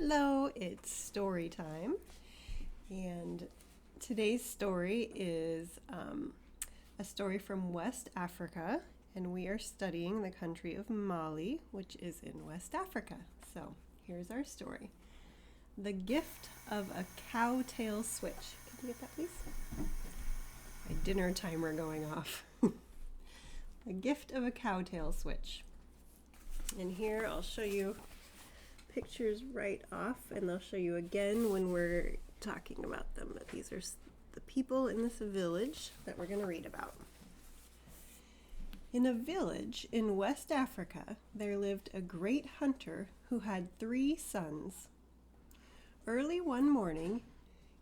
Hello, it's story time. And today's story is a story from West Africa. And we are studying the country of Mali, which is in West Africa. So here's our story. The Gift of a Cowtail Switch. Can you get that, please? My dinner timer going off. The Gift of a Cowtail Switch. And here I'll show you pictures right off, and I'll show you again when we're talking about them. But these are the people in this village that we're going to read about. In a village in West Africa, there lived a great hunter who had 3 sons. Early one morning,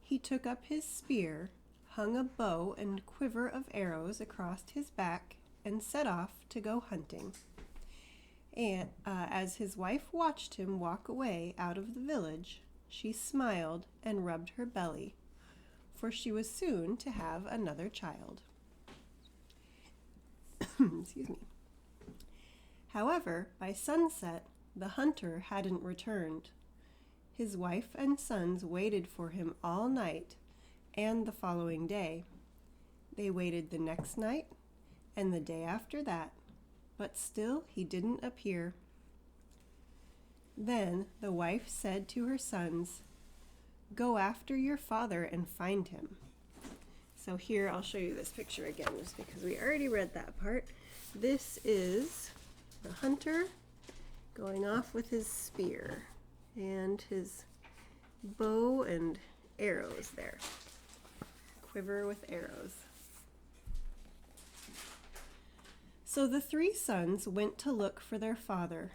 he took up his spear, hung a bow and quiver of arrows across his back, and set off to go hunting. And as his wife watched him walk away out of the village, she smiled and rubbed her belly, for she was soon to have another child. Excuse me. However, by sunset, the hunter hadn't returned. His wife and sons waited for him all night and the following day. They waited the next night and the day after that, but still he didn't appear. Then the wife said to her sons, "Go after your father and find him." So here I'll show you this picture again, just because we already read that part. This is the hunter going off with his spear and his bow and arrows there. Quiver with arrows. So the 3 sons went to look for their father,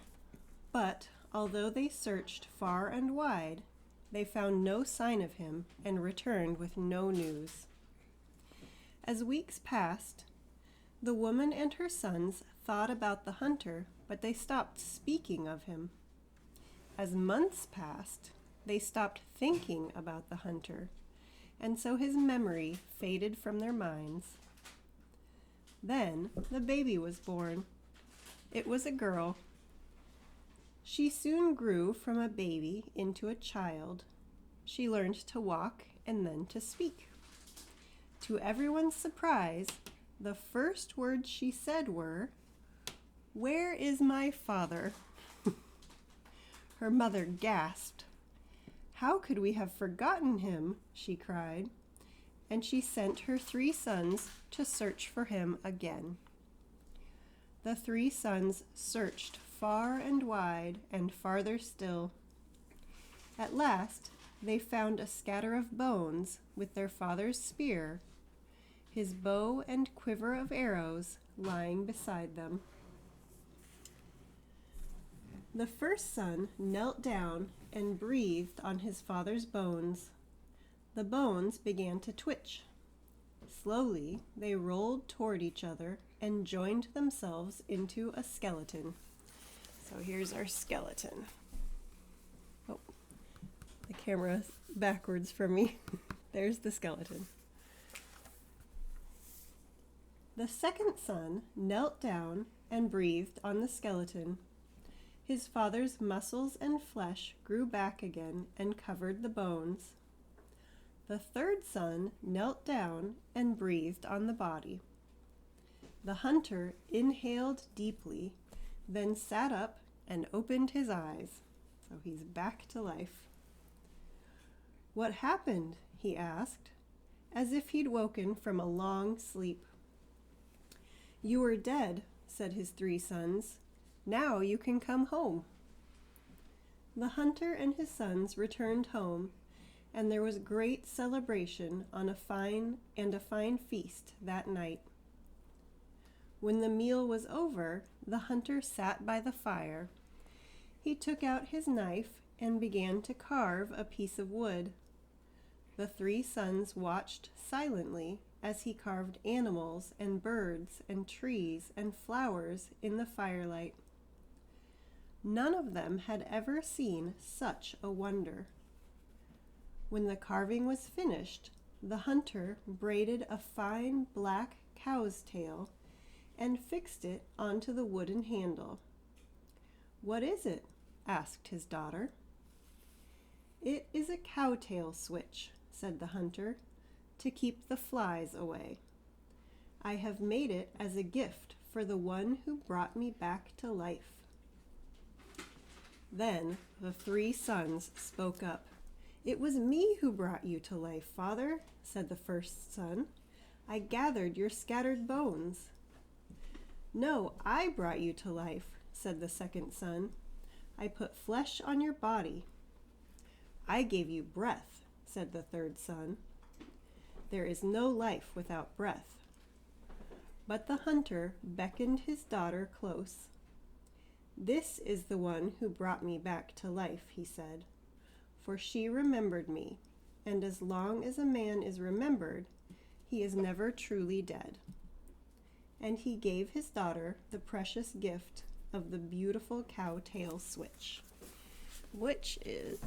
but although they searched far and wide, they found no sign of him and returned with no news. As weeks passed, the woman and her sons thought about the hunter, but they stopped speaking of him. As months passed, they stopped thinking about the hunter, and so his memory faded from their minds. Then the baby was born. It was a girl. She soon grew from a baby into a child. She learned to walk and then to speak. To everyone's surprise, the first words she said were, "Where is my father?" Her mother gasped. "How could we have forgotten him?" she cried. And she sent her 3 sons to search for him again. The 3 sons searched far and wide and farther still. At last, they found a scatter of bones with their father's spear, his bow and quiver of arrows lying beside them. The first son knelt down and breathed on his father's bones. The bones began to twitch. Slowly, they rolled toward each other and joined themselves into a skeleton. So here's our skeleton. Oh, the camera's backwards from me. There's the skeleton. The second son knelt down and breathed on the skeleton. His father's muscles and flesh grew back again and covered the bones. The third son knelt down and breathed on the body. The hunter inhaled deeply, then sat up and opened his eyes. So he's back to life. "What happened?" he asked, as if he'd woken from a long sleep. "You were dead," said his 3 sons. "Now you can come home." The hunter and his sons returned home, and there was great celebration on a fine feast that night. When the meal was over, the hunter sat by the fire. He took out his knife and began to carve a piece of wood. The 3 sons watched silently as he carved animals and birds and trees and flowers in the firelight. None of them had ever seen such a wonder. When the carving was finished, the hunter braided a fine black cow's tail and fixed it onto the wooden handle. "What is it?" asked his daughter. It is a cowtail switch, said the hunter, to keep the flies away. I have made it as a gift for the one who brought me back to life. Then the 3 sons spoke up. It was me who brought you to life, Father, said the first son. I gathered your scattered bones. No, I brought you to life, said the second son. I put flesh on your body. I gave you breath, said the third son. There is no life without breath. But the hunter beckoned his daughter close. This is the one who brought me back to life, he said, for she remembered me, and as long as a man is remembered, he is never truly dead. And he gave his daughter the precious gift of the beautiful cowtail switch, which is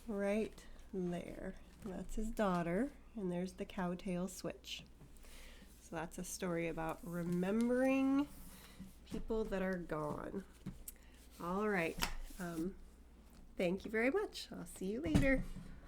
right there. That's his daughter, and there's the cowtail switch. So that's a story about remembering people that are gone. All right. Thank you very much. I'll see you later.